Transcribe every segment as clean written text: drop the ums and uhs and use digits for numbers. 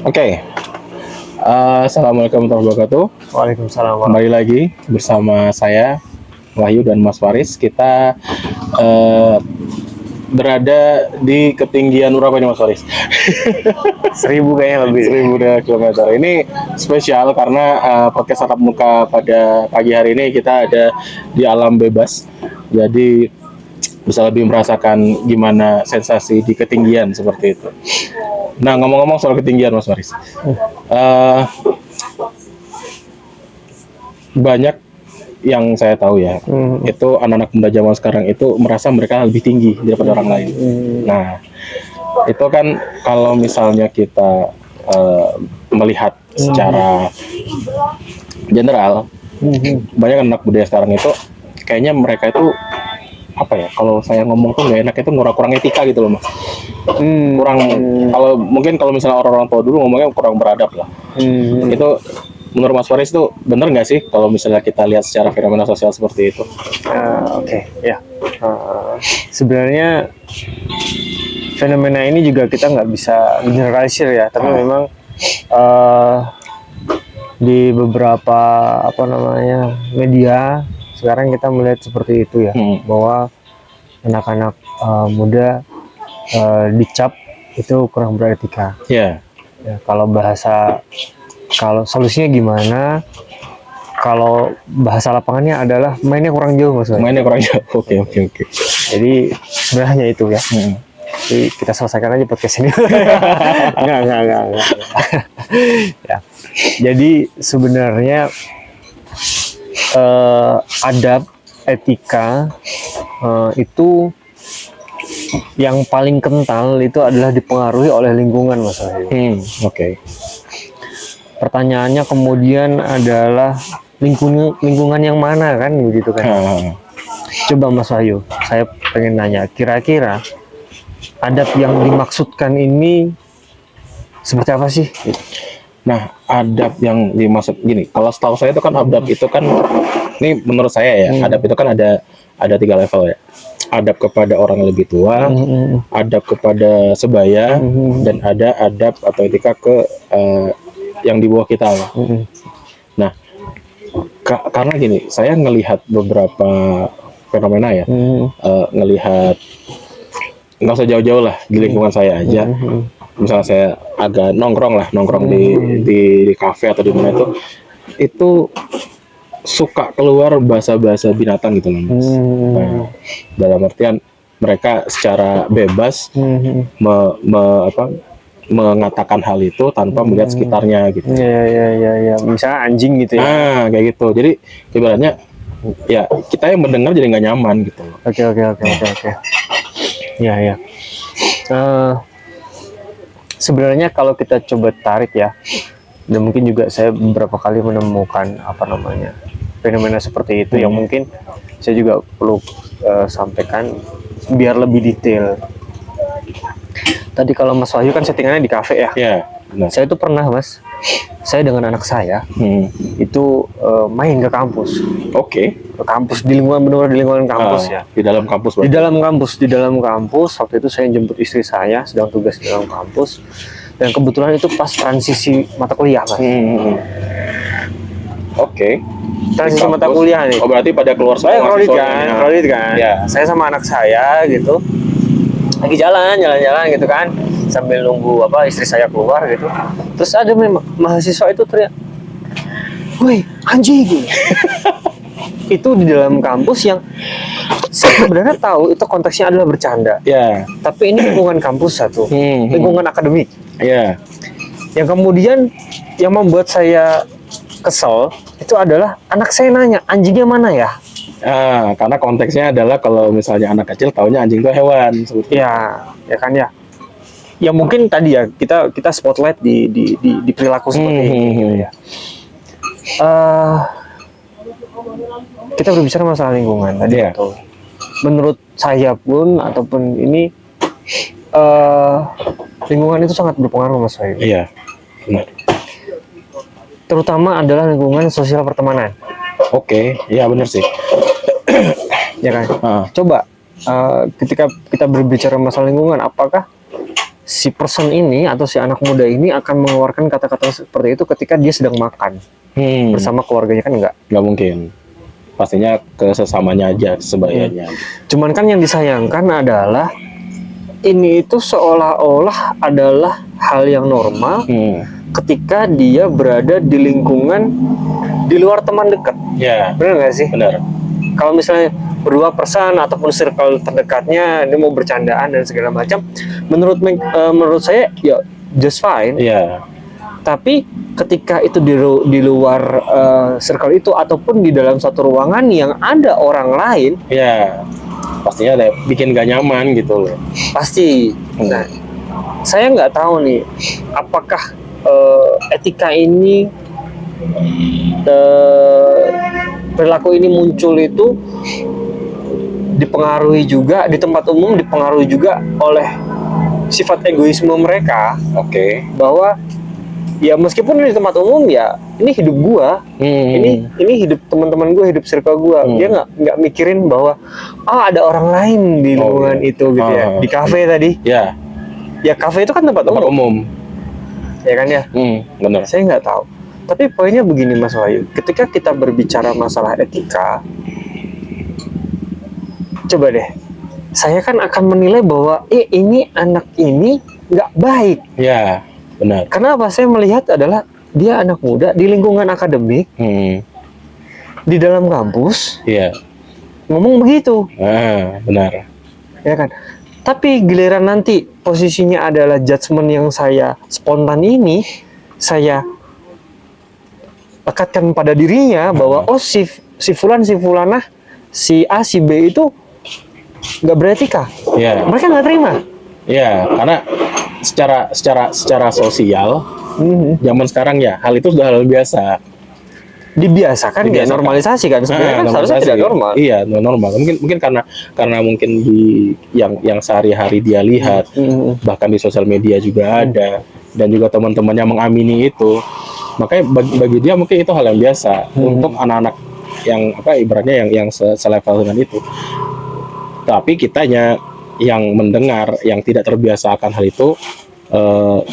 Oke, Assalamualaikum warahmatullahi wabarakatuh. Waalaikumsalam. Kembali lagi bersama saya Wahyu dan Mas Faris. Kita berada di ketinggian berapa ini Mas Faris? 1000 kayaknya lebih. 1000 km. Ini spesial karena podcast tatap muka pada pagi hari ini kita ada di alam bebas. Jadi bisa lebih merasakan gimana sensasi di ketinggian seperti itu. Nah, ngomong-ngomong soal ketinggian Mas Faris, banyak yang saya tahu ya, itu anak-anak muda zaman sekarang itu merasa mereka lebih tinggi daripada orang lain. Nah, itu kan kalau misalnya kita melihat secara general, banyak anak muda sekarang itu kayaknya mereka itu apa ya, kalau saya ngomong tuh nggak enak, itu kurang etika gitu loh Mas. Kurang, kalau mungkin kalau misalnya orang-orang tua dulu ngomongnya kurang beradab lah. Itu menurut Mas Faris itu bener nggak sih kalau misalnya kita lihat secara fenomena sosial seperti itu? Oke, ya. Sebenarnya fenomena ini juga kita nggak bisa generalisir ya, tapi memang di beberapa media sekarang kita melihat seperti itu ya, bahwa anak-anak muda dicap itu kurang beretika. Ya, Kalau solusinya gimana? Kalau bahasa lapangannya adalah mainnya kurang jauh Mas. mainnya kurang jauh. Oke. Jadi sebenarnya itu ya. Jadi kita selesaikan aja podcast ini. Enggak. Ya. Jadi sebenarnya adab, etika itu yang paling kental itu adalah dipengaruhi oleh lingkungan Mas. Oke. Pertanyaannya kemudian adalah lingkungan yang mana kan, begitu kan? Coba Mas Wahyu, saya pengen nanya, kira-kira adab yang dimaksudkan ini seperti apa sih? Nah, adab yang dimaksud gini, kalau setahu saya itu kan adab itu kan, ini menurut saya ya, adab itu kan ada 3 level ya. Adab kepada orang yang lebih tua, adab kepada sebaya, dan ada adab atau etika ke yang di bawah kita lah. Nah, karena gini, saya ngelihat beberapa fenomena ya, ngelihat nggak usah jauh-jauh lah di lingkungan saya aja. Misalnya saya agak nongkrong di kafe atau di mana itu suka keluar bahasa-bahasa binatang gitu loh Mas. Nah, dalam artian mereka secara bebas mengatakan hal itu tanpa melihat sekitarnya gitu. Iya. Misalnya anjing gitu ya. Nah, kayak gitu. Jadi ibaratnya ya kita yang mendengar jadi nggak nyaman gitu. Oke. Ya. Sebenarnya kalau kita coba tarik ya, dan mungkin juga saya beberapa kali menemukan fenomena seperti itu yang mungkin saya juga perlu sampaikan biar lebih detail. Tadi kalau Mas Wahyu kan settingannya di kafe ya. Iya, benar. Saya itu pernah Mas, saya dengan anak saya itu main ke kampus. Oke. Ke kampus di lingkungan kampus ya. Di dalam kampus. Di dalam kampus. Waktu itu saya jemput istri saya sedang tugas di dalam kampus. Dan kebetulan itu pas transisi mata kuliah Mas. Oke. Transisi mata kuliah nih. Oh, berarti pada keluar semua kredit kan. Ya. Saya sama anak saya gitu lagi jalan gitu kan, sambil nunggu istri saya keluar gitu. Terus ada mahasiswa itu teriak, "Woi, anjing!" Itu di dalam kampus yang saya sebenarnya tahu itu konteksnya adalah bercanda. Ya. Tapi ini lingkungan kampus satu, lingkungan akademik. Ya. Yang kemudian yang membuat saya kesel itu adalah anak saya nanya, "Anjingnya mana ya?" Karena konteksnya adalah kalau misalnya anak kecil taunya anjing itu hewan sebetulnya. Ya kan ya. Ya mungkin tadi ya kita spotlight di perilaku seperti ini ya. Kita berbicara masalah lingkungan tadi ya. Menurut saya pun ataupun ini lingkungan itu sangat berpengaruh Mas Wahyu. Iya. Benar. Terutama adalah lingkungan sosial pertemanan. Oke, iya benar sih. Ya kan. Coba ketika kita berbicara masalah lingkungan, apakah si person ini atau si anak muda ini akan mengeluarkan kata-kata seperti itu ketika dia sedang makan bersama keluarganya, kan enggak. Nggak mungkin. Pastinya ke sesamanya aja, sebayanya. Cuman kan yang disayangkan adalah ini itu seolah-olah adalah hal yang normal ketika dia berada di lingkungan di luar teman dekat. Ya, Benar nggak sih? benar. Kalau misalnya berdua persen ataupun circle terdekatnya dia mau bercandaan dan segala macam, menurut saya ya just fine. Iya. Tapi ketika itu di luar circle itu ataupun di dalam satu ruangan yang ada orang lain, Ya, pastinya ada bikin gak nyaman gitu loh. pasti. Nah, saya nggak tahu nih, apakah etika ini, perilaku ini muncul itu dipengaruhi juga di tempat umum, dipengaruhi juga oleh sifat egoisme mereka. Oke. Bahwa ya meskipun di tempat umum ya ini hidup gua, ini hidup teman-teman gua, hidup circle gua. Dia nggak mikirin bahwa ada orang lain di lingkungan itu gitu ya. Di kafe tadi. Ya. Ya kafe itu kan tempat umum. Ya kan ya. Benar. Saya nggak tahu. Tapi poinnya begini Mas Wahyu, ketika kita berbicara masalah etika, coba deh, saya kan akan menilai bahwa ini anak ini nggak baik. Ya, benar. Kenapa? Saya melihat adalah dia anak muda di lingkungan akademik, di dalam kampus, ngomong begitu. Benar. Ya kan? Tapi giliran nanti posisinya adalah judgement yang saya spontan ini, saya lekatkan pada dirinya bahwa si fulan, si fulanah, si A, si B itu nggak beretika. Ya. Mereka nggak terima. Ya, karena secara sosial zaman sekarang ya hal itu sudah hal biasa. Dibiasakan. Ya normalisasi kan sebenarnya kan seharusnya tidak normal. Iya, normal. Mungkin karena mungkin di yang sehari-hari dia lihat, bahkan di sosial media juga ada, dan juga teman-temannya mengamini itu. Makanya bagi dia mungkin itu hal yang biasa untuk anak-anak yang ibaratnya yang selevel dengan itu. Tapi kitanya yang mendengar, yang tidak terbiasa akan hal itu,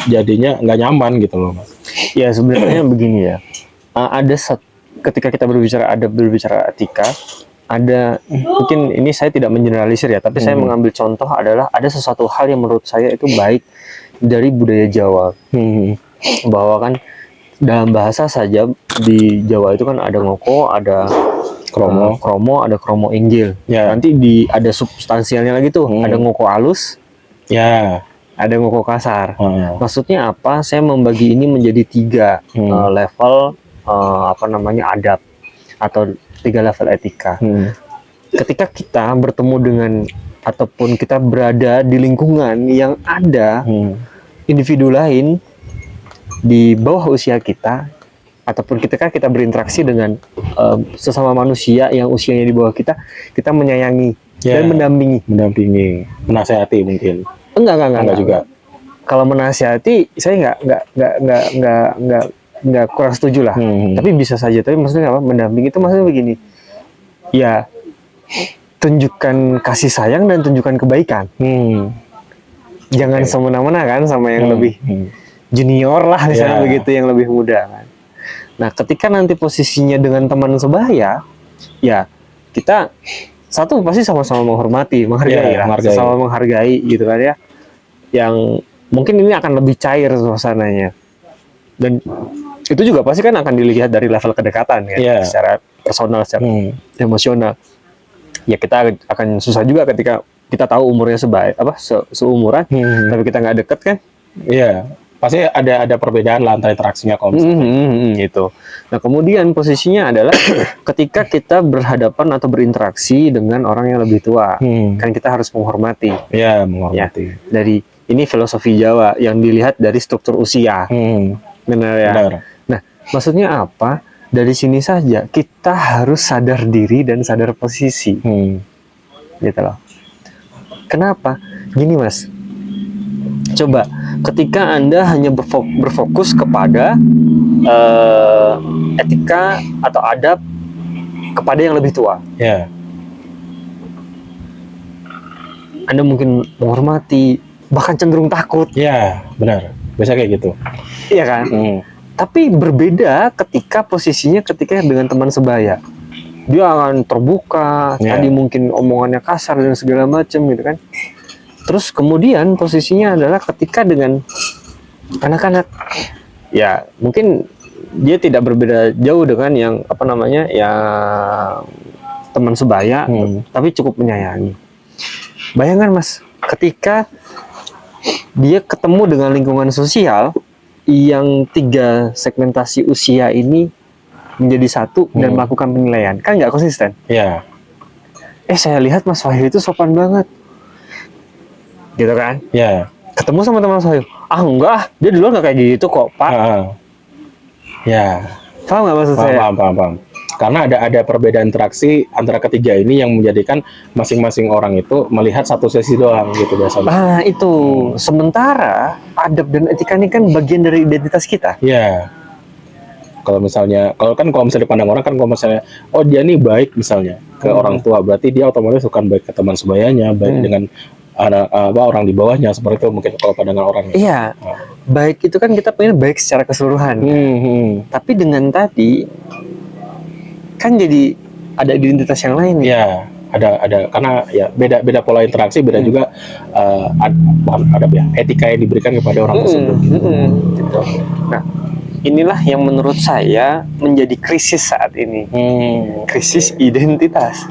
jadinya nggak nyaman gitu loh, Mas. Ya sebenarnya begini ya, ketika kita berbicara adab, berbicara etika, ada mungkin ini saya tidak mengeneralisir ya, tapi saya mengambil contoh adalah ada sesuatu hal yang menurut saya itu baik dari budaya Jawa, bahwa kan dalam bahasa saja di Jawa itu kan ada ngoko, ada kromo, ada kromo inggil. Ya. Nanti ada substansialnya lagi tuh, ada ngoko halus, ya, ada ngoko kasar. Maksudnya apa? Saya membagi ini menjadi 3 level adab atau 3 level etika. Ketika kita bertemu dengan ataupun kita berada di lingkungan yang ada individu lain di bawah usia kita, ataupun ketika kita berinteraksi dengan sesama manusia yang usianya di bawah kita menyayangi dan mendampingi, menasehati mungkin. Enggak juga. Kalau menasihati saya nggak kurang setuju lah. Tapi bisa saja. Tapi maksudnya apa? Mendampingi itu maksudnya begini. Ya, tunjukkan kasih sayang dan tunjukkan kebaikan. Jangan semena-mena kan sama yang lebih junior lah misalnya begitu, yang lebih muda kan. Nah, ketika nanti posisinya dengan teman sebaya, ya kita satu pasti sama-sama menghargai, sama menghargai gitu kan ya. Yang mungkin ini akan lebih cair suasananya. Dan itu juga pasti kan akan dilihat dari level kedekatan kan, secara personal, secara emosional. Ya kita akan susah juga ketika kita tahu umurnya seumuran, tapi kita nggak deket kan? Iya. Pasti ada perbedaan lah antara interaksinya kalau misalnya. Gitu. Nah kemudian posisinya adalah ketika kita berhadapan atau berinteraksi dengan orang yang lebih tua, kan kita harus menghormati. Iya, menghormati. Ya, dari ini filosofi Jawa yang dilihat dari struktur usia. Benar ya. Nah maksudnya apa? Dari sini saja kita harus sadar diri dan sadar posisi. Gitu loh. Kenapa? Gini Mas. Coba, ketika Anda hanya berfokus kepada etika atau adab kepada yang lebih tua, Anda mungkin menghormati, bahkan cenderung takut. Ya, benar. Biasa kayak gitu. Iya kan? Tapi berbeda ketika posisinya dengan teman sebaya. Dia akan terbuka, Ya. tadi mungkin omongannya kasar dan segala macam gitu kan. Terus kemudian posisinya adalah ketika dengan anak-anak. Ya, mungkin dia tidak berbeda jauh dengan yang apa namanya? Yang teman sebaya, tapi cukup menyayangi. Bayangkan Mas, ketika dia ketemu dengan lingkungan sosial yang 3 segmentasi usia ini menjadi satu dan melakukan penilaian, kan nggak konsisten. Ya. Saya lihat Mas Wahyu itu sopan banget, gitu kan? Ya. Ketemu sama teman Wahyu, enggak, dia di luar nggak kayak gitu kok, Pak. Ya. Paham nggak maksud saya? Paham. Karena ada perbedaan interaksi antara ketiga ini yang menjadikan masing-masing orang itu melihat satu sesi doang gitu biasanya. Nah itu, sementara adab dan etika ini kan bagian dari identitas kita. Ya. Kalau misalnya dipandang orang kan, kalau misalnya dia nih baik misalnya ke orang tua, berarti dia otomatis akan baik ke teman sebayanya, baik dengan orang di bawahnya, seperti itu mungkin kalau pandangan orang. Iya, baik itu kan kita pengen baik secara keseluruhan. Tapi dengan tadi kan jadi ada identitas yang lain. Ya, ada karena ya beda pola interaksi, beda juga etika yang diberikan kepada orang tersebut. Gitu. Nah, inilah yang menurut saya menjadi krisis saat ini. Krisis identitas.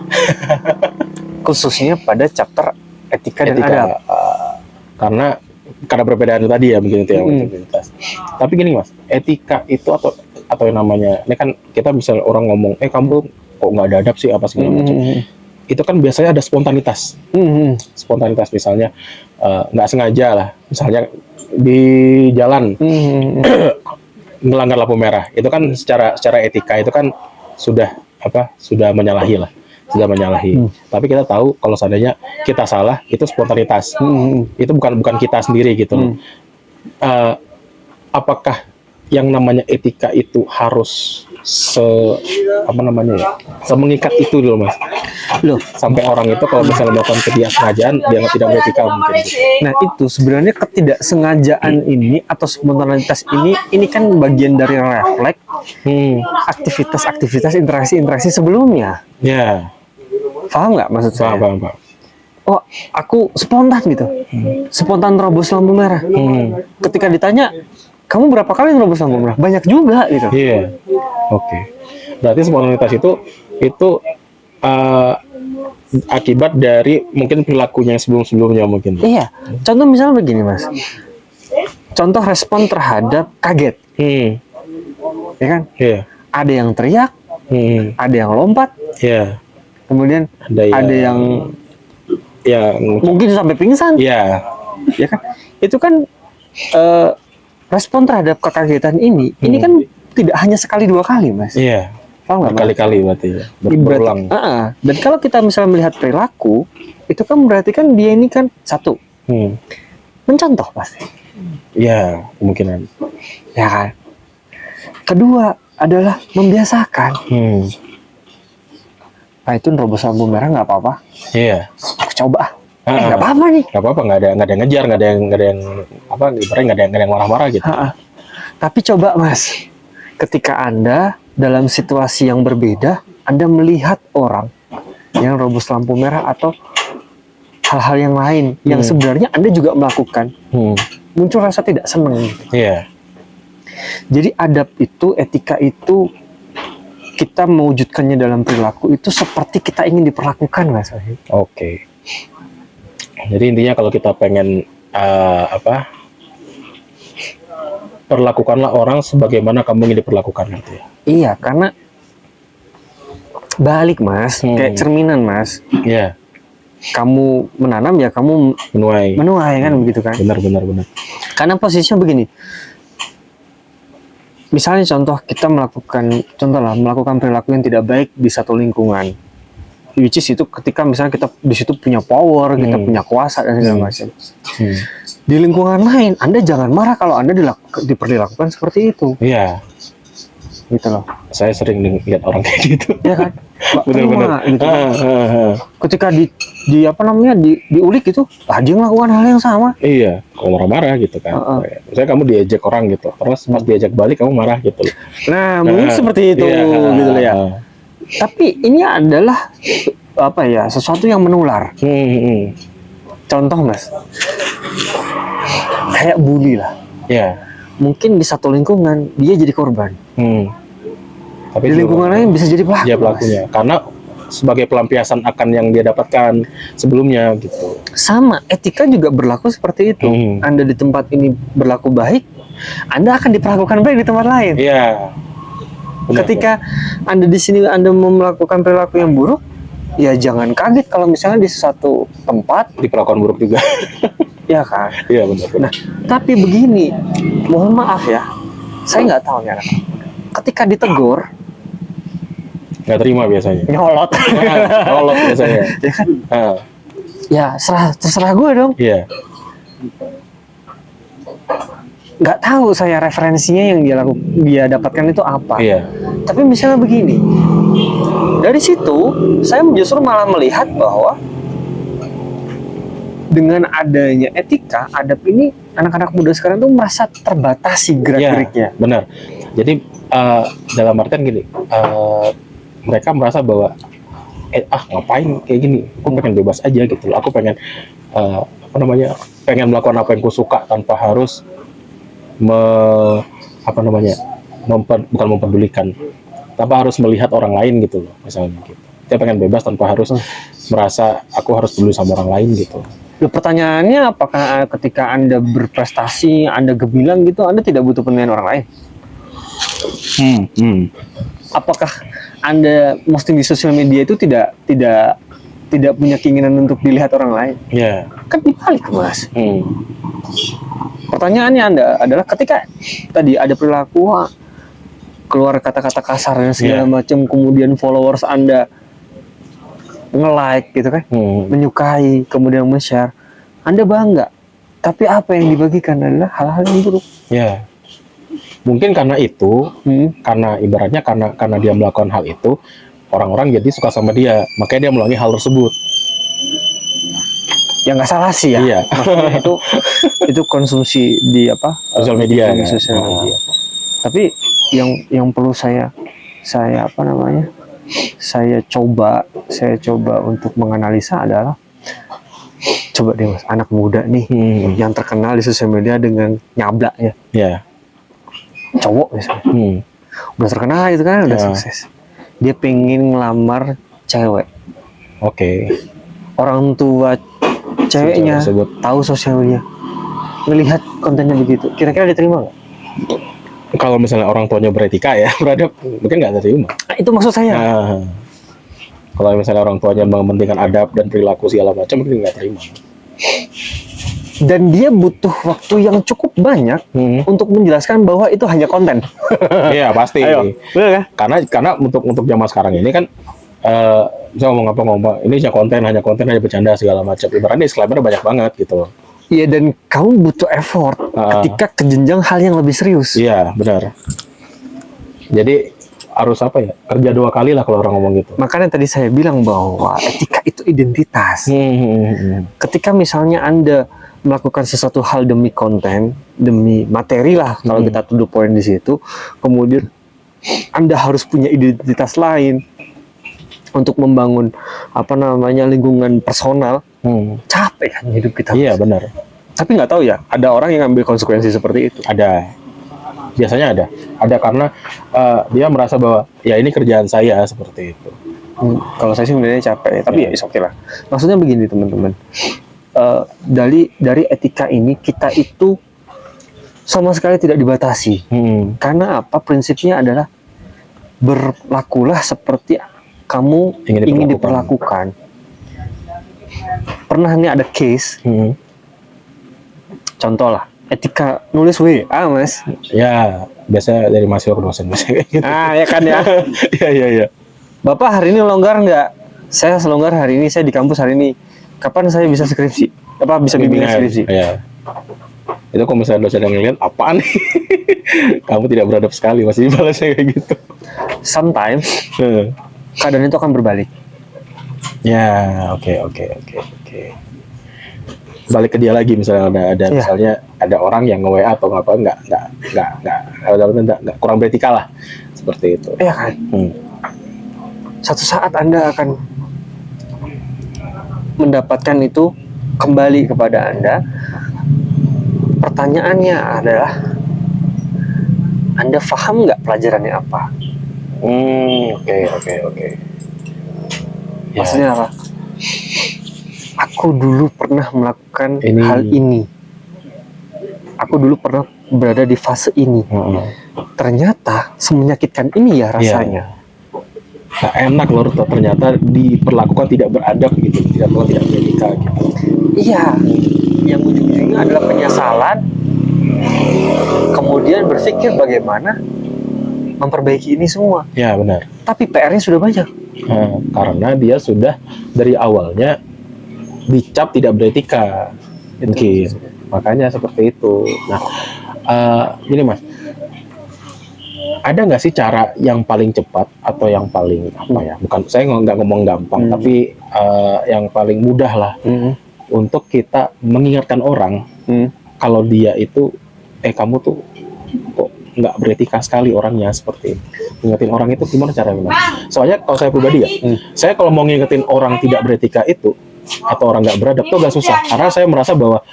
Khususnya pada chapter etika dan adab. Karena perbedaan itu tadi ya, mungkin itu ya identitas. Tapi gini Mas, etika itu atau yang namanya, ini kan kita misalnya orang ngomong, kamu kok nggak ada adab sih apa segala macam. Itu kan biasanya ada spontanitas. Spontanitas misalnya nggak sengaja lah, misalnya di jalan melanggar lampu merah, itu kan secara etika itu kan sudah menyalahi lah, sudah menyalahi. Tapi kita tahu kalau seandainya kita salah, itu spontanitas. Itu bukan kita sendiri gitu. Apakah yang namanya etika itu harus semengikat itu dulu Mas? Loh, sampai orang itu kalau misalnya melakukan ketidaksengajaan dia tidak beretika mungkin. Nah itu sebenarnya ketidaksengajaan ini atau spontanitas ini kan bagian dari refleks aktivitas interaksi sebelumnya. Ya. Paham nggak maksud saya? Paham. Oh, aku spontan gitu, spontan terobos lampu merah. Ketika ditanya, kamu berapa kali terobos lampu merah? Banyak juga gitu. Iya. Oke. Berarti spontanitas itu akibat dari mungkin perilakunya yang sebelumnya mungkin. Iya. Contoh misalnya begini Mas. Contoh respon terhadap kaget. Ya kan? Iya. Ada yang teriak, ada yang lompat. Iya. Kemudian ada yang mungkin sampai pingsan. Iya. Ya kan? Itu kan respon terhadap kekagetan ini kan tidak hanya sekali 2 kali Mas. Iya. Paham nggak? Berkali-kali berarti ya. Berulang. Dan kalau kita misalnya melihat perilaku, itu kan berarti kan dia ini kan satu, mencontoh pasti. Iya, kemungkinan. Ya kan. Kedua adalah membiasakan. Nah itu nerobos lampu merah nggak apa-apa. Iya. Aku coba. Nggak apa-apa nih. Nggak apa-apa, nggak ada yang ngejar, nggak ada yang marah-marah gitu. Tapi coba Mas, ketika Anda dalam situasi yang berbeda, Anda melihat orang yang nerobos lampu merah atau hal-hal yang lain yang sebenarnya Anda juga melakukan, muncul rasa tidak senang. Iya. Jadi adab itu, etika itu, kita mewujudkannya dalam perilaku itu seperti kita ingin diperlakukan, Mas. Oke. Jadi intinya kalau kita pengen perlakukanlah orang sebagaimana kamu ingin diperlakukan gitu ya. Iya, karena balik Mas, kayak cerminan Mas. Iya. Kamu menanam ya kamu menuai kan begitu kan? Benar. Karena posisinya begini. Misalnya contoh kita melakukan perilaku yang tidak baik di satu lingkungan. Which is itu ketika misalnya kita di situ punya power, kita punya kuasa dan segala macam. Di lingkungan lain, Anda jangan marah kalau Anda diperlakukan seperti itu. Iya. Gitu loh. Saya sering lihat orang kayak gitu. Ya kan? nggak Bener-bener. terima gitu. Ah. Ketika di apa namanya diulik gitu, dia melakukan hal yang sama. Iya, kamu marah-marah gitu kan. Misalnya kamu diejek orang gitu, terus pas diejek balik kamu marah gitu loh. Nah, mungkin seperti itu iya, gitu loh ya. Tapi ini adalah apa ya, sesuatu yang menular. Contoh Mas, kayak bully lah. Iya. Mungkin di satu lingkungan dia jadi korban, Tapi di lingkungan lain bisa jadi pelaku. dia pelakunya, karena sebagai pelampiasan akan yang dia dapatkan sebelumnya gitu. Sama, etika juga berlaku seperti itu. Anda di tempat ini berlaku baik, Anda akan diperlakukan baik di tempat lain. Iya. Benar, Ketika Anda di sini Anda mau melakukan perilaku yang buruk, ya jangan kaget kalau misalnya di suatu tempat diperlakukan buruk juga. ya kan. Iya benar. Nah, tapi begini, mohon maaf ya, saya nggak tahu ya. Ketika ditegur, nggak terima biasanya. nyolot, Nyolot biasanya. ya kan? Ah, Ya terserah gue dong. iya. Nggak tahu saya referensinya yang dia dapatkan itu apa. Iya. Tapi misalnya begini, dari situ saya justru malah melihat bahwa dengan adanya etika, adab ini anak-anak muda sekarang tuh merasa terbatasi gerak-geriknya. Iya, benar. Jadi dalam artian gini, mereka merasa bahwa ngapain kayak gini? Aku pengen bebas aja gitu loh. Aku pengen pengen melakukan apa yang ku suka tanpa harus bukan mempedulikan, tanpa harus melihat orang lain gitu loh, misalnya gitu. Dia pengen bebas tanpa harus merasa aku harus peduli sama orang lain gitu. Ya, pertanyaannya apakah ketika Anda berprestasi, Anda gemilang gitu, Anda tidak butuh penilaian orang lain? Apakah Anda posting di sosial media itu tidak punya keinginan untuk dilihat orang lain? Iya. Kan dibalik, Mas. Pertanyaannya adalah ketika tadi ada perilaku keluar kata-kata kasar dan segala macam, kemudian followers Anda nge-like gitu kan, menyukai, kemudian men-share, Anda bangga. Tapi apa yang dibagikan adalah hal-hal yang buruk. Ya, mungkin karena itu, karena ibaratnya karena dia melakukan hal itu, orang-orang jadi suka sama dia, makanya dia mengulangi hal tersebut. Ya nggak salah sih ya. Iya. Maksudnya itu konsumsi di Sosial media. di sosial media. Tapi yang perlu saya coba untuk menganalisa adalah, coba deh Mas, anak muda nih yang terkenal di sosial media dengan nyablak ya. Iya. Cowok misalnya. Udah terkenal gitu kan, udah sukses. Dia pengen ngelamar cewek. Oke. Orang tua ceweknya tahu sosial media, melihat kontennya begitu, kira-kira diterima nggak? Kalau misalnya orang tuanya beretika ya, beradab, mungkin nggak terima. Nah, itu maksud saya. Kalau misalnya orang tuanya mementingkan adab dan perilaku segala macam, mungkin nggak terima. Dan dia butuh waktu yang cukup banyak untuk menjelaskan bahwa itu hanya konten. Iya pasti. Ayo, bener kan? Karena untuk zaman sekarang ini kan, bisa ngomong ini hanya konten, hanya bercanda segala macam. Ibaratnya disclaimer banyak banget gitu. Iya, dan kamu butuh effort ketika ke jenjang hal yang lebih serius. Iya benar. Jadi harus kerja 2 kali lah kalau orang ngomong gitu. Makanya tadi saya bilang bahwa etika itu identitas. Ketika misalnya Anda melakukan sesuatu hal demi konten, demi materi lah, kalau kita tuduh poin di situ, kemudian Anda harus punya identitas lain untuk membangun lingkungan personal. Capek kan hidup kita. Iya benar. Tapi nggak tahu ya, ada orang yang ambil konsekuensi seperti itu. Ada, biasanya ada karena dia merasa bahwa ya ini kerjaan saya seperti itu. Kalau saya sih sebenarnya capek, tapi ya oke lah. Maksudnya begini teman-teman, dari etika ini kita itu sama sekali tidak dibatasi. Karena apa? Prinsipnya adalah berlakulah seperti kamu ingin diperlakukan. Pernah nih ada case, contoh lah, etika nulis WA Mas. Ya, biasa dari mahasiswa ke dosen biasanya gitu. Ya kan ya. Iya. Bapak hari ini longgar nggak? Saya selonggar hari ini, saya di kampus hari ini. Kapan saya bisa skripsi? Bisa bimbingan skripsi? Iya. Itu kalau misalnya dosen yang ngeliat, apaan nih? Kamu tidak beradab sekali, masih dibalasnya kayak gitu. Sometimes keadaan itu akan berbalik. Ya, oke. Balik ke dia lagi, misalnya ada Iya. misalnya ada orang yang nge-WA atau apa nggak kurang beretika lah, seperti itu. Iya kan? Satu saat Anda akan mendapatkan itu kembali kepada Anda. Pertanyaannya adalah, Anda paham nggak pelajarannya apa? Oke. Ya. Maksudnya apa? Aku dulu pernah melakukan Ini. hal ini. Aku dulu pernah berada di fase ini. Ternyata semenyakitkan ini ya rasanya. Nggak enak loh, ternyata diperlakukan tidak beradab gitu, tidak beretika gitu. Iya, yang ujung-ujungnya adalah penyesalan. Kemudian berpikir bagaimana memperbaiki ini semua. Ya benar. Tapi PR-nya sudah banyak. Karena dia sudah dari awalnya dicap tidak beretika, mungkin. Makanya seperti itu. Nah, ini Mas, ada nggak sih cara yang paling cepat atau yang paling apa ya? Bukan, saya nggak ngomong gampang, tapi yang paling mudah lah untuk kita mengingatkan orang kalau dia itu, kamu tuh kok nggak beretika sekali orangnya, seperti itu. Ngingetin orang itu gimana caranya? Soalnya kalau saya pribadi ya, saya kalau mau ngingetin orang tidak beretika itu atau orang nggak beradab tuh agak susah, karena saya merasa bahwa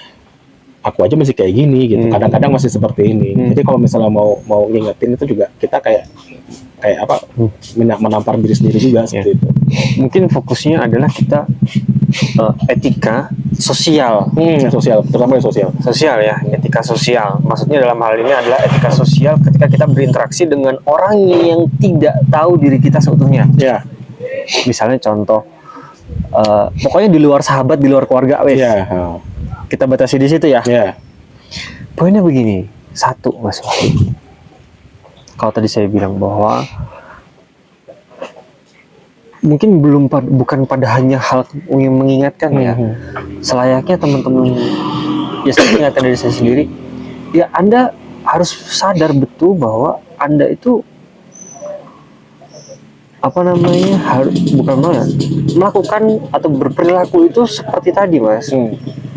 aku aja masih kayak gini gitu, kadang-kadang masih seperti ini. Jadi kalau misalnya mau ngingetin itu juga kita kayak apa, menampar diri sendiri juga seperti itu. Mungkin fokusnya adalah kita etika sosial. Sosial, terutama Sosial ya, etika sosial. Maksudnya dalam hal ini adalah etika sosial ketika kita berinteraksi dengan orang yang tidak tahu diri kita seutuhnya. Ya. Misalnya contoh, pokoknya di luar sahabat, di luar keluarga, wes. Ya. Kita batasi di situ ya. Ya. Poinnya begini, satu Mas Wahid. Kalau tadi saya bilang bahwa mungkin bukan pada hanya hal yang mengingatkan ya. Selayaknya teman-teman, ya saya ingatkan dari saya sendiri, ya Anda harus sadar betul bahwa Anda itu melakukan atau berperilaku itu seperti tadi Mas.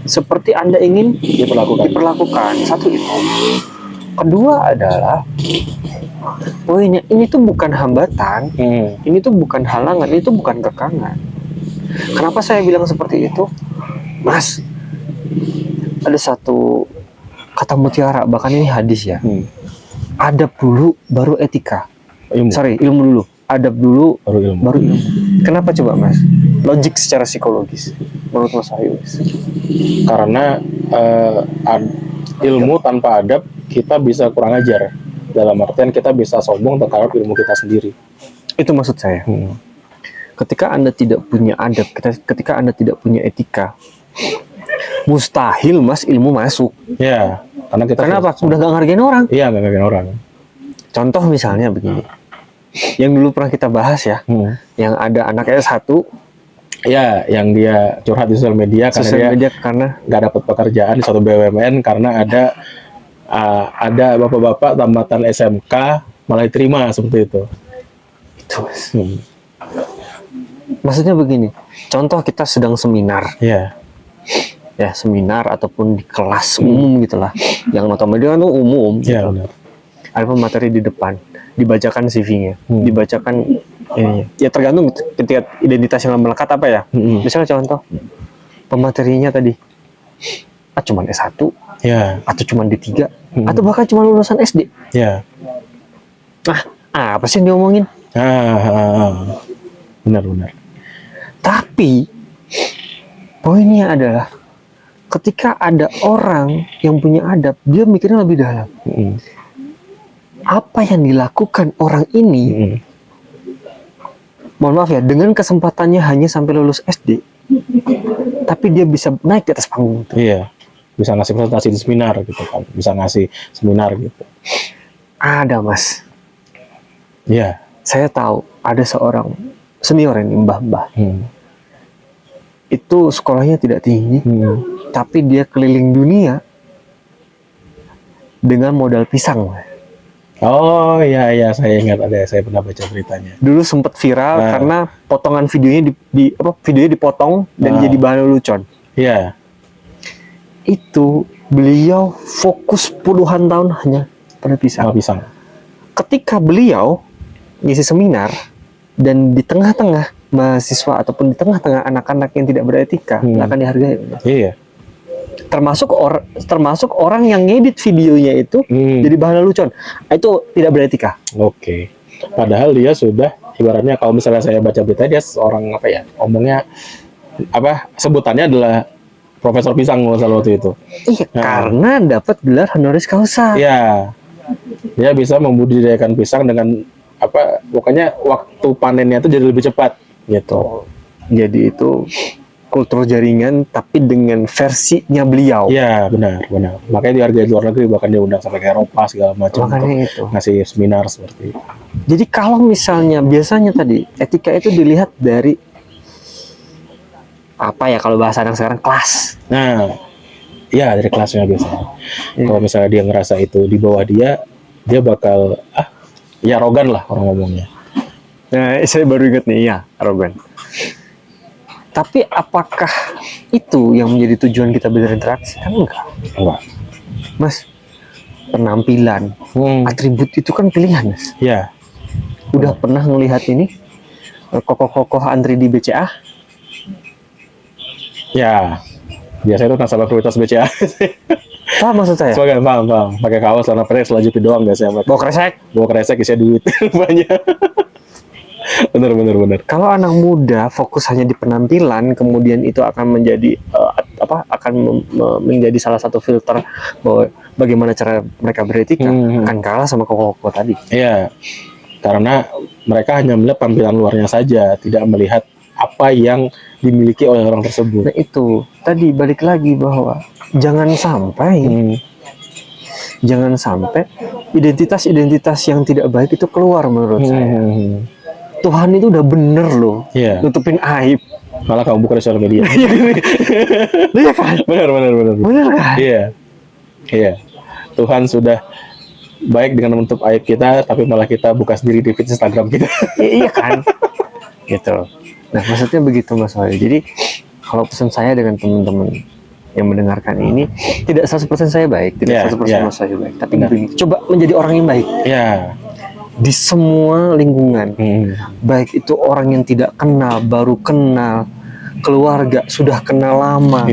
Seperti Anda ingin diperlakukan. Satu itu. Kedua adalah poinnya, ini tuh bukan hambatan, ini tuh bukan halangan, ini tuh bukan kekangan. Kenapa saya bilang seperti itu? Mas, ada satu kata mutiara, bahkan ini hadis ya. Adab dulu baru etika. Ilmu dulu. Adab dulu baru ilmu. Kenapa coba Mas? Logik secara psikologis menurut Mas Wahyu. Karena ilmu tanpa adab kita bisa kurang ajar, dalam artian kita bisa sombong terhadap ilmu kita sendiri. Itu maksud saya. Ketika Anda tidak punya adab, ketika Anda tidak punya etika, mustahil Mas ilmu masuk. Ya, karena kita Kenapa? Udah gak ngargain orang. Iya, gak ngargain orang. Contoh misalnya begini, yang dulu pernah kita bahas ya, yang ada anak S1, ya, yang dia curhat di sosial media karena nggak dapat pekerjaan di suatu BUMN karena ada bapak-bapak tamatan SMK malah diterima seperti itu. Itu Mas. Maksudnya begini, contoh kita sedang seminar. Ya, seminar ataupun di kelas umum gitulah. Yang nonton media itu umum. Ya, gitu. benar. Ada pemateri di depan, dibacakan CV-nya, dibacakan ya tergantung ketika identitas yang melekat apa ya. Misalnya contoh pematerinya tadi cuman S1, atau cuman D3, atau bahkan cuma lulusan SD. Apa sih yang diomongin? Benar. Tapi poinnya adalah ketika ada orang yang punya adab, dia mikirnya lebih dalam. Apa yang dilakukan orang ini, mohon maaf ya, dengan kesempatannya hanya sampai lulus SD, tapi dia bisa naik di atas panggung. Iya, bisa ngasih presentasi di seminar gitu kan, bisa ngasih seminar gitu. Ada Mas. Iya. Saya tahu ada seorang senior ini, mbah-mbah. Itu sekolahnya tidak tinggi, tapi dia keliling dunia dengan modal pisang. Oh iya iya, saya ingat ada, saya pernah baca beritanya. Dulu sempat viral karena potongan videonya videonya dipotong dan jadi bahan lelucon. Iya. Itu beliau fokus puluhan tahun hanya pada pisang. Sama pisang. Ketika beliau ngisi seminar dan di tengah-tengah mahasiswa ataupun di tengah-tengah anak-anak yang tidak beretika, nggak akan dihargai. Iya. Termasuk orang yang ngedit videonya itu jadi bahan lelucon. Itu tidak beretika. Oke. Padahal dia sudah, ibaratnya kalau misalnya saya baca berita, dia seorang apa ya, omongnya apa, sebutannya adalah Profesor Pisang waktu itu. Iya, karena dapat gelar honoris causa. Iya. Dia bisa membudidayakan pisang dengan apa, pokoknya waktu panennya itu jadi lebih cepat gitu. Jadi itu kultur jaringan tapi dengan versinya beliau. Iya, benar, benar. Makanya dihargai di luar negeri, bahkan dia undang sampai ke Eropa segala macam untuk Makanya itu. ngasih seminar seperti itu. Jadi kalau misalnya biasanya tadi etika itu dilihat dari apa ya, kalau bahasa anak sekarang kelas. Nah, ya dari kelasnya biasanya. Kalau misalnya dia ngerasa itu di bawah dia bakal ya arogan lah orang ngomongnya. Nah, saya baru ingat nih, ya arogan. Tapi apakah itu yang menjadi tujuan kita berinteraksi? Kan enggak. Enggak. Mas, penampilan, atribut itu kan pilihan, Mas. Ya. Udah pernah ngelihat ini kokoh-kokoh antri di BCA? Ya. Biasanya itu nasabah prioritas BCA. Apa maksud saya? Sebagai paham. Pakai kaos, celana pendek, selaju doang biasanya. Bawa kresek. Bawa kresek isinya duit banyak. Bener. Kalau anak muda fokus hanya di penampilan, kemudian itu akan menjadi menjadi salah satu filter bahwa bagaimana cara mereka beretika, akan kalah sama kokoh-kokoh tadi. Iya. Karena mereka hanya melihat tampilan luarnya saja, tidak melihat apa yang dimiliki oleh orang tersebut. Nah itu tadi balik lagi bahwa jangan sampai identitas-identitas yang tidak baik itu keluar menurut saya. Tuhan itu udah bener loh, nutupin aib. Malah kamu buka di sosial media. Iya kan? Benar. Bener kan? Iya. Tuhan sudah baik dengan menutup aib kita, tapi malah kita buka sendiri di feed Instagram kita. Iya kan? Gitu. Nah maksudnya begitu Mas Wahyu. Jadi kalau pesan saya dengan teman-teman yang mendengarkan ini, tidak 100% saya baik, tidak 100% Mas Wahyu baik, tapi begini, coba menjadi orang yang baik. Di semua lingkungan, baik itu orang yang tidak kenal, baru kenal, keluarga sudah kenal lama,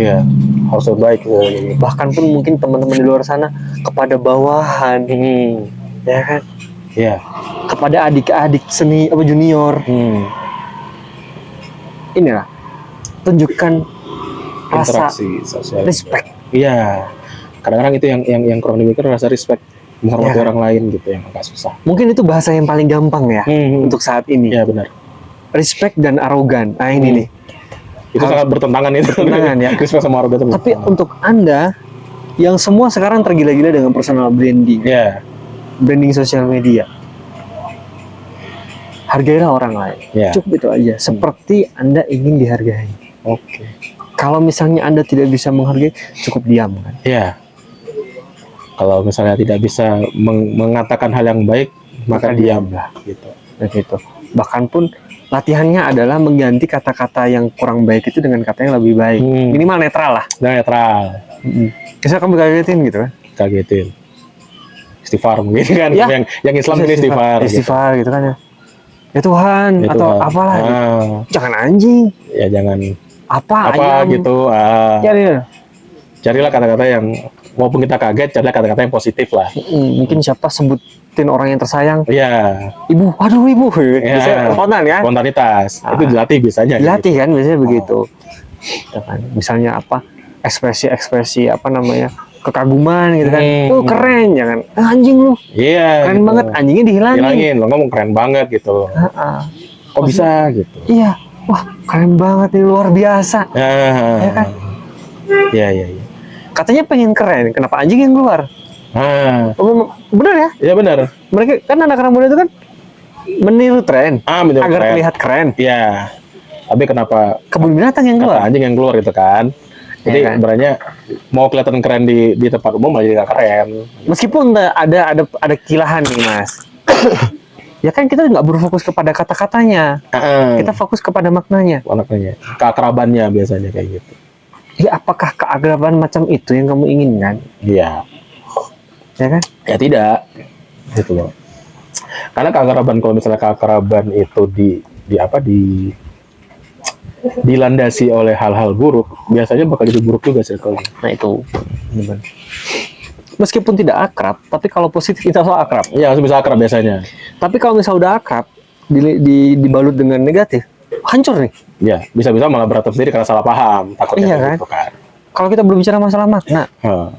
harus baik. Bahkan pun mungkin teman-teman di luar sana kepada bawahan, ya kan? Kepada adik-adik seni apa junior. Inilah tunjukkan rasa sosial, respect. Iya, kadang-kadang itu yang kurang dimiliki, rasa respect, menghormati orang lain gitu, yang agak susah. Mungkin itu bahasa yang paling gampang ya untuk saat ini. Iya benar. Respect dan arogan. Nah ini nih. Itu sangat bertentangan itu. Bertentangan ya. Respect sama arogan itu. Tapi untuk Anda yang semua sekarang tergila-gila dengan personal branding, branding sosial media, hargailah orang lain. Cukup itu aja. Seperti Anda ingin dihargai. Kalau misalnya Anda tidak bisa menghargai, cukup diam kan? Kalau misalnya tidak bisa mengatakan hal yang baik, maka diamlah gitu. Gitu. Bahkan pun latihannya adalah mengganti kata-kata yang kurang baik itu dengan kata yang lebih baik. Minimal netral lah. Netral. Bisa kamu kagetin gitu kan? Kagetin. Istighfar mungkin kan. Yang Islam ini istighfar gitu kan ya. Ya Tuhan, atau apalah gitu. Jangan anjing. Ya jangan apa ayam. Gitu. Carilah kata-kata yang walaupun kita kaget, carilah kata-kata yang positif lah. Mungkin siapa sebutin orang yang tersayang. Ibu, aduh ibu. Biasanya spontan kan? Spontanitas. Itu dilatih biasanya. Dilatih kan biasanya begitu. Misalnya apa? Ekspresi apa namanya? Kekaguman gitu kan. Keren, jangan anjing lu. Keren banget, anjingnya dihilangin. Lo ngomong keren banget gitu. Kok bisa gitu. Iya. Wah, keren banget nih, luar biasa. Ya kan? Iya. Katanya pengen keren, kenapa anjing yang keluar? Benar ya? Iya benar. Mereka kan anak-anak muda itu kan meniru tren agar terlihat keren. Iya. Tapi kenapa kebun binatang yang keluar? Anjing yang keluar itu kan? Jadi Ya kan? sebenarnya mau kelihatan keren di tempat umum malah jadi nggak keren. Meskipun ada kilahan nih mas, ya kan kita nggak berfokus kepada kata-katanya, kita fokus kepada maknanya. Anaknya, keakrabannya biasanya kayak gitu. Ya apakah keakraban macam itu yang kamu inginkan? Iya, Ya kan? ya tidak, gitu loh. Karena keakraban, kalau misalnya keakraban itu dilandasi oleh hal-hal buruk, biasanya bakal jadi buruk juga circle. Nah itu. Meskipun tidak akrab, tapi kalau positif kita selalu akrab. Iya, langsung bisa akrab biasanya. Tapi kalau misalnya udah akrab, dibalut dengan negatif, hancur nih. Ya, bisa-bisa malah berantem sendiri karena salah paham, takutnya Iya kayak kan? gitu kan. Kalau kita berbicara masalah makna, Hah.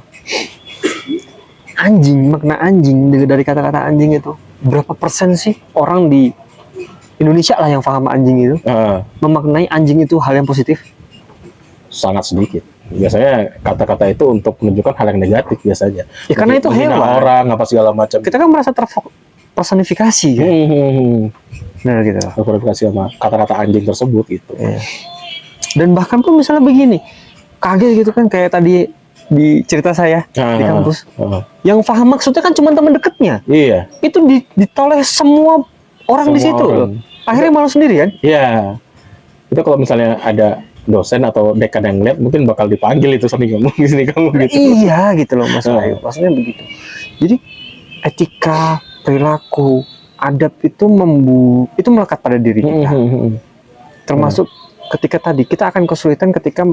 makna anjing dari kata-kata anjing itu, berapa persen sih orang di Indonesia lah yang paham anjing itu, memaknai anjing itu hal yang positif? Sangat sedikit. Biasanya kata-kata itu untuk menunjukkan hal yang negatif biasanya. Ya karena itu Menghina hewan. orang, apa segala macam. Kita kan merasa terpersonifikasi kan? Nah gitu. Terverifikasi sama kata-kata anjing tersebut gitu. Iya. Dan bahkan pun misalnya begini, kaget gitu kan kayak tadi di cerita saya di kampus. Yang paham maksudnya kan cuma teman dekatnya. Iya. Itu ditoleh semua orang di situ loh. Akhirnya malu sendiri kan? Iya. Itu kalau misalnya ada dosen atau dekan yang lihat mungkin bakal dipanggil itu sini kamu gitu. Iya gitu loh Mas Wahyu. Maksudnya begitu. Jadi etika, perilaku, adab itu itu melekat pada diri kita. Termasuk ketika tadi kita akan kesulitan ketika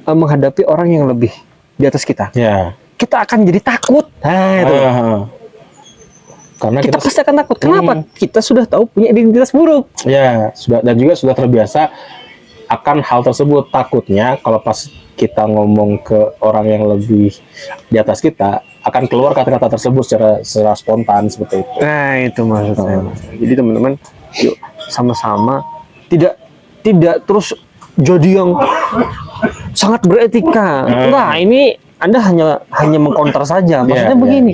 menghadapi orang yang lebih di atas kita. Ya. Kita akan jadi takut. Nah, itu. Karena kita pasti akan takut. Kenapa? Kita sudah tahu punya identitas buruk. Ya, dan juga sudah terbiasa akan hal tersebut. Takutnya kalau pas kita ngomong ke orang yang lebih di atas kita, akan keluar kata-kata tersebut secara spontan seperti itu. Nah, itu maksud saya. Jadi teman-teman, yuk sama-sama tidak terus jadi yang sangat beretika. Nah, ini Anda hanya mengkonter saja. Maksudnya begini.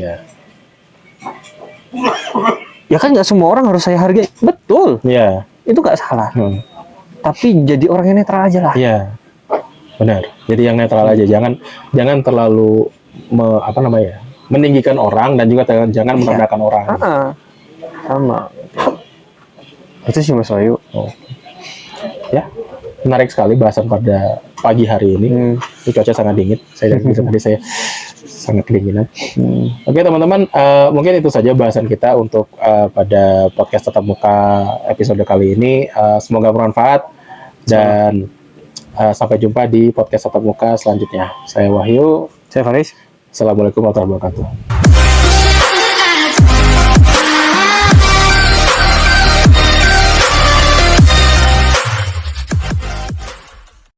Ya kan nggak semua orang harus saya hargai. Betul. Iya. Itu nggak salah. Tapi jadi orang yang netral aja lah. Iya. Benar. Jadi yang netral aja. Jangan terlalu meninggikan orang dan juga jangan merendahkan orang. Sama. Itu sih Mas Wahyu. Ya. Menarik sekali bahasan pada pagi hari ini. Ini cuaca sangat dingin. Tadi saya sangat kedinginan. Oke teman-teman, mungkin itu saja bahasan kita untuk pada podcast Tatap Muka episode kali ini. Semoga bermanfaat dan sampai jumpa di podcast Tatap Muka selanjutnya. Saya Wahyu. Saya Faris. Assalamualaikum warahmatullahi wabarakatuh.